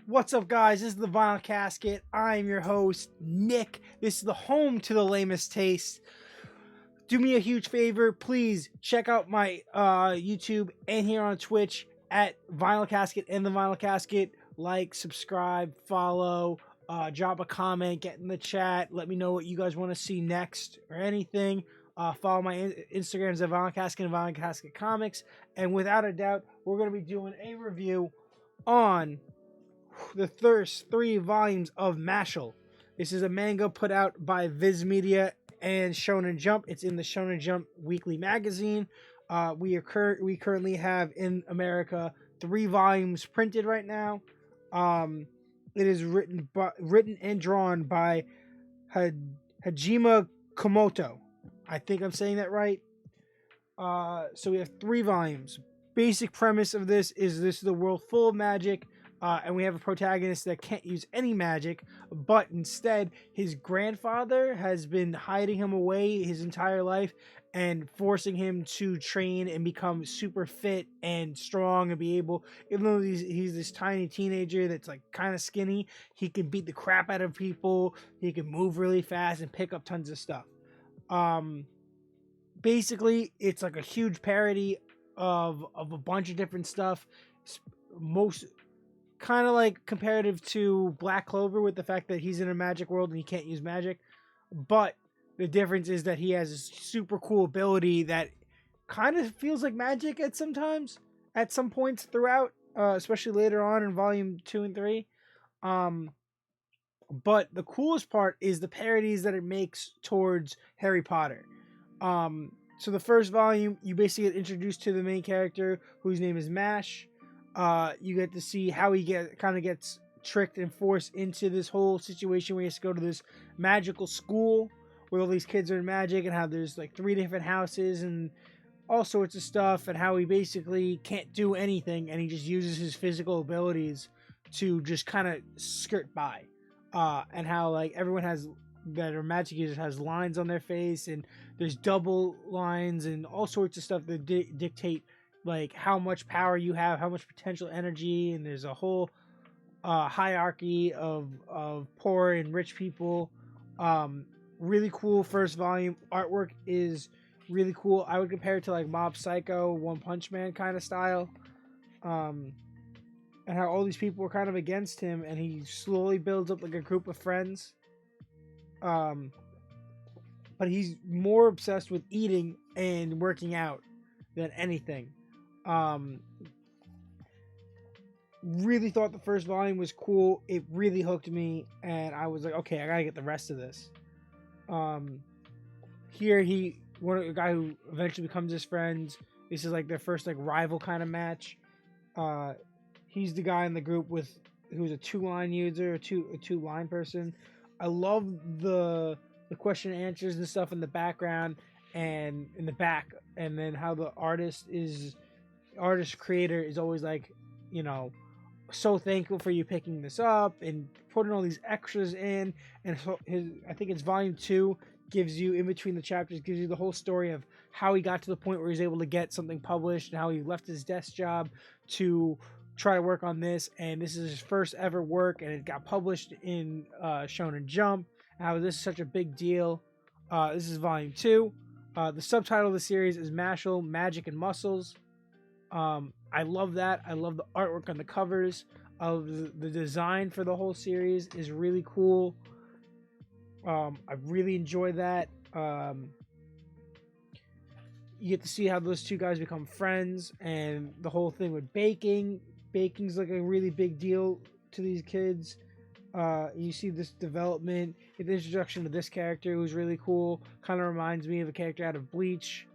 What's up, guys? This is the Vinyl Casket. I'm your host, Nick. This is the home to the lamest taste. Do me a huge favor, please check out my YouTube and here on Twitch at Vinyl Casket and the Vinyl Casket. Like, subscribe, follow, drop a comment, get in the chat. Let me know what you guys want to see next or anything. Follow my Instagrams at Vinyl Casket and Vinyl Casket Comics. And without a doubt, we're going to be doing a review on the first 3 volumes of Mashle. This is a manga put out by Viz Media and Shonen Jump. It's in the Shonen Jump weekly magazine. We currently have in America 3 volumes printed right now. It is written and drawn by Hajime Komoto. I think I'm saying that right. So we have 3 volumes. Basic premise of this is the world full of magic. And we have a protagonist that can't use any magic, but instead his grandfather has been hiding him away his entire life and forcing him to train and become super fit and strong and be able, even though he's this tiny teenager that's like kind of skinny, he can beat the crap out of people, he can move really fast and pick up tons of stuff. Basically, it's like a huge parody of a bunch of different stuff. Most kind of like comparative to Black Clover with the fact that he's in a magic world and he can't use magic. But the difference is that he has a super cool ability that kind of feels like magic at some points throughout, especially later on in volume 2 and 3. But the coolest part is the parodies that it makes towards Harry Potter. So the first volume, you basically get introduced to the main character, whose name is Mashle. You get to see how he gets tricked and forced into this whole situation where he has to go to this magical school where all these kids are in magic, and how there's like 3 different houses and all sorts of stuff, and how he basically can't do anything and he just uses his physical abilities to just kind of skirt by. And how like everyone that are magic users has lines on their face, and there's double lines and all sorts of stuff that dictate like how much power you have, how much potential energy, and there's a whole hierarchy of poor and rich people. Really cool first volume. Artwork is really cool. I would compare it to like Mob Psycho, One Punch Man kind of style. And how all these people were kind of against him, and he slowly builds up like a group of friends. But he's more obsessed with eating and working out than anything. Really thought the first volume was cool. It really hooked me, and I was like, okay, I gotta get the rest of this. Here a guy who eventually becomes his friend. This is like their first like rival kind of match. He's the guy in the group who's a 2-line user, a two-line person. I love the question and answers and stuff in the background and in the back, and then how the artist creator is always like, so thankful for you picking this up and putting all these extras in. And so I think it's volume 2 gives you, in between the chapters, gives you the whole story of how he got to the point where he's able to get something published, and how he left his desk job to try to work on this, and this is his first ever work, and it got published in Shonen Jump. How this is such a big deal. This is volume 2. The subtitle of the series is Mashle, Magic and Muscles. I love that. I love the artwork on the covers. Of the design for the whole series is really cool. I really enjoy that. You get to see how those 2 guys become friends, and the whole thing with baking. Baking's like a really big deal to these kids. You see this development, the introduction to this character who's really cool. Kind of reminds me of a character out of Bleach.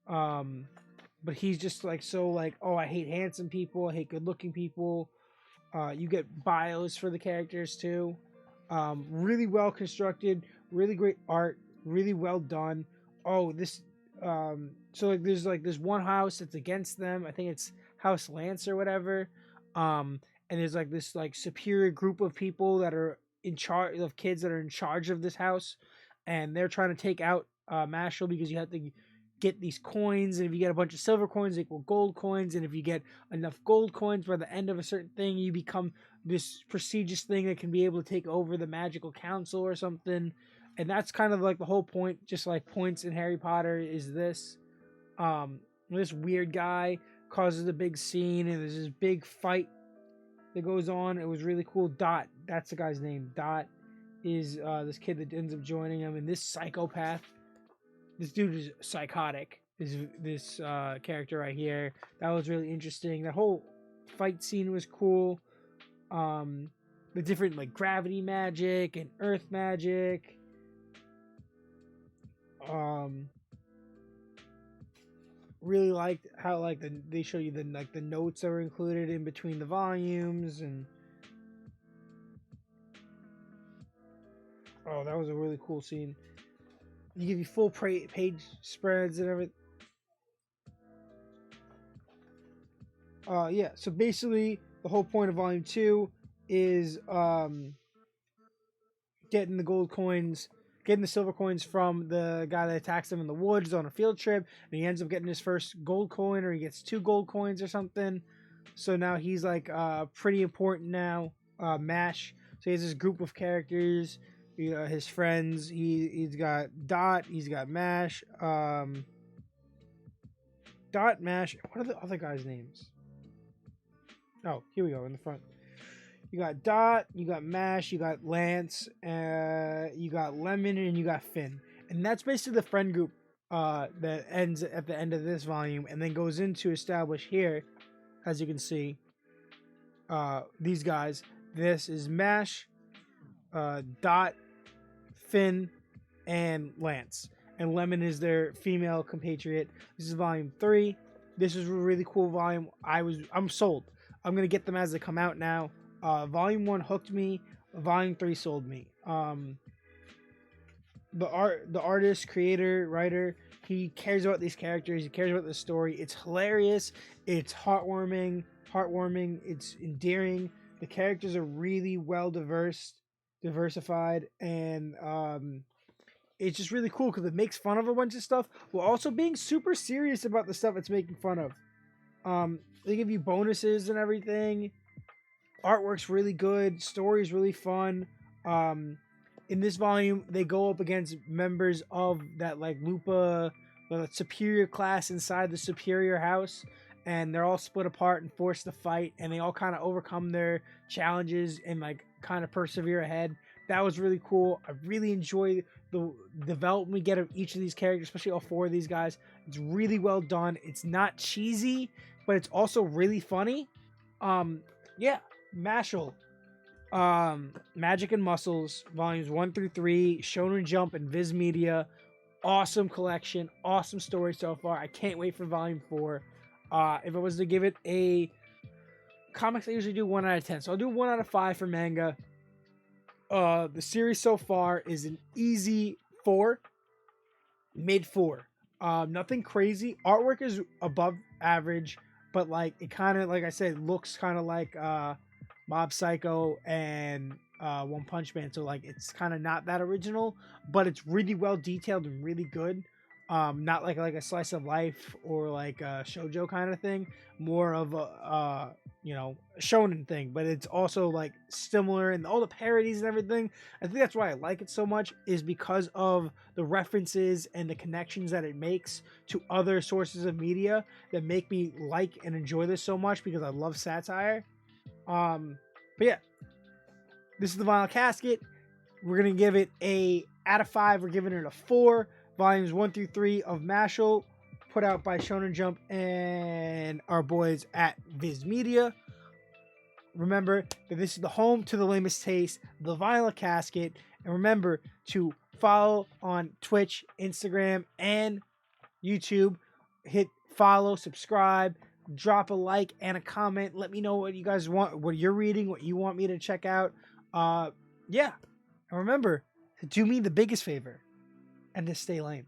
But he's just like so like, oh, I hate handsome people, I hate good looking people. You get bios for the characters too. Really well constructed, really great art, really well done. Oh, this so like there's one house that's against them. I think it's House Lance or whatever. And there's like this like superior group of people that are in charge of kids that are in charge of this house, and they're trying to take out Mashle because you have to get these coins, and if you get a bunch of silver coins, they equal gold coins, and if you get enough gold coins by the end of a certain thing, you become this prestigious thing that can be able to take over the magical council or something. And that's kind of like the whole point, just like points in Harry Potter is this. This weird guy causes a big scene, and there's this big fight that goes on. It was really cool. Dot, that's the guy's name. Dot is this kid that ends up joining him, and this psychopath. This dude is psychotic. This character right here. That was really interesting. That whole fight scene was cool. The different like gravity magic and earth magic. Really liked how like they show you the notes that were included in between the volumes, and oh, that was a really cool scene. You give you full page spreads and everything. Yeah. So basically, the whole point of Volume 2 is getting the gold coins, getting the silver coins from the guy that attacks him in the woods on a field trip, and he ends up getting his first gold coin, or he gets 2 gold coins or something. So now he's like pretty important now. Mash. So he has this group of characters, you know, his friends. He's got Dot. He's got Mash. Dot, Mash. What are the other guys' names? Oh, here we go in the front. You got Dot, you got Mash, you got Lance, you got Lemon, and you got Finn. And that's basically the friend group that ends at the end of this volume and then goes into establish here, as you can see, these guys. This is Mash, Dot, Finn, and Lance. And Lemon is their female compatriot. This is volume 3. This is a really cool volume. I'm sold. I'm going to get them as they come out now. Volume 1 hooked me. Volume 3 sold me. The artist, creator, writer, he cares about these characters. He cares about the story. It's hilarious. It's heartwarming. It's endearing. The characters are really well diversified, and it's just really cool because it makes fun of a bunch of stuff while also being super serious about the stuff it's making fun of. They give you bonuses and everything. Artwork's really good. Story's really fun. In this volume, they go up against members of that like Lupa, the superior class inside the superior house, and they're all split apart and forced to fight, and they all kind of overcome their challenges and like kind of persevere ahead. That was really cool. I really enjoyed the development we get of each of these characters, especially all 4 of these guys. It's really well done. It's not cheesy, but it's also really funny. Yeah, Mashle. Magic and Muscles, volumes 1 through 3, Shonen Jump and Viz Media. Awesome collection, awesome story so far. I can't wait for volume 4. If I was to give it a comics, I usually do 1 out of 10, so I'll do 1 out of 5 for manga. The series so far is an easy 4, mid 4. Nothing crazy. Artwork is above average, but like it kind of, like I said, looks kind of like Mob Psycho and One Punch Man, so like it's kind of not that original, but it's really well detailed and really good. Not like a slice of life or like a shoujo kind of thing, more of a shonen thing, but it's also like similar, and all the parodies and everything. I think that's why I like it so much, is because of the references and the connections that it makes to other sources of media that make me like and enjoy this so much, because I love satire. But yeah, this is the Vinyl Casket. We're gonna give it a out of 5. We're giving it a 4. Volumes 1 through 3 of Mashle, put out by Shonen Jump and our boys at Viz Media. Remember that this is the home to the lamest taste, the Vinyl Casket. And remember to follow on Twitch, Instagram, and YouTube. Hit follow, subscribe, drop a like and a comment. Let me know what you guys want, what you're reading, what you want me to check out. Yeah. And remember to do me the biggest favor and to stay lame.